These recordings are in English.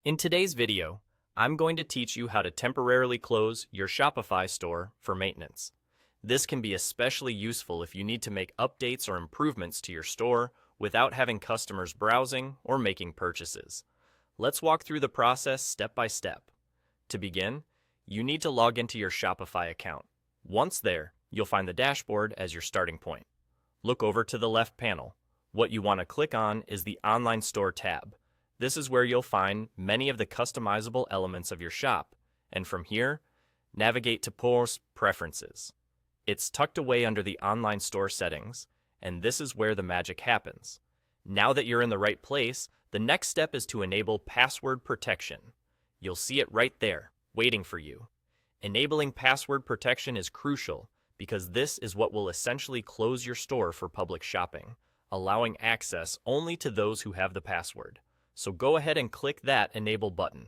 In today's video, I'm going to teach you how to temporarily close your Shopify store for maintenance. This can be especially useful if you need to make updates or improvements to your store without having customers browsing or making purchases. Let's walk through the process step by step. To begin, you need to log into your Shopify account. Once there, you'll find the dashboard as your starting point. Look over to the left panel. What you want to click on is the Online Store tab. This is where you'll find many of the customizable elements of your shop, and from here, navigate to Post Preferences. It's tucked away under the Online Store settings, and this is where the magic happens. Now that you're in the right place, the next step is to enable password protection. You'll see it right there, waiting for you. Enabling password protection is crucial because this is what will essentially close your store for public shopping, allowing access only to those who have the password. So go ahead and click that Enable button.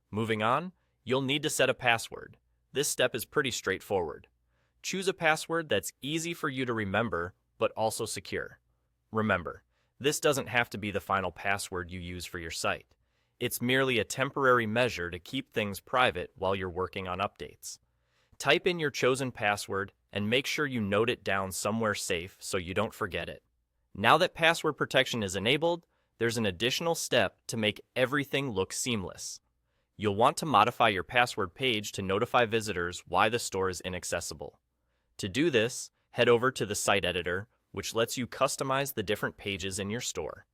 Moving on, you'll need to set a password. This step is pretty straightforward. Choose a password that's easy for you to remember, but also secure. Remember, this doesn't have to be the final password you use for your site. It's merely a temporary measure to keep things private while you're working on updates. Type in your chosen password and make sure you note it down somewhere safe so you don't forget it. Now that password protection is enabled, there's an additional step to make everything look seamless. You'll want to modify your password page to notify visitors why the store is inaccessible. To do this, head over to the Site Editor, which lets you customize the different pages in your store.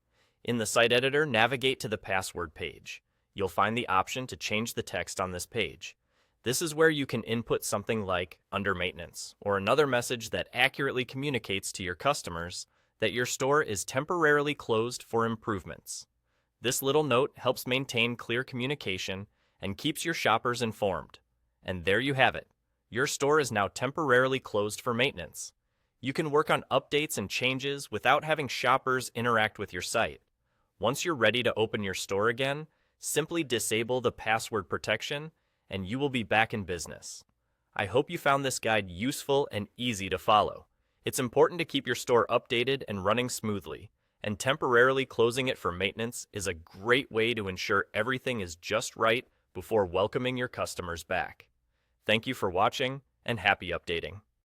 In the Site Editor, navigate to the password page. You'll find the option to change the text on this page. This is where you can input something like "under maintenance" or another message that accurately communicates to your customers that your store is temporarily closed for improvements. This little note helps maintain clear communication and keeps your shoppers informed. And there you have it. Your store is now temporarily closed for maintenance. You can work on updates and changes without having shoppers interact with your site. Once you're ready to open your store again, simply disable the password protection and you will be back in business. I hope you found this guide useful and easy to follow. It's important to keep your store updated and running smoothly, and temporarily closing it for maintenance is a great way to ensure everything is just right before welcoming your customers back. Thank you for watching, and happy updating.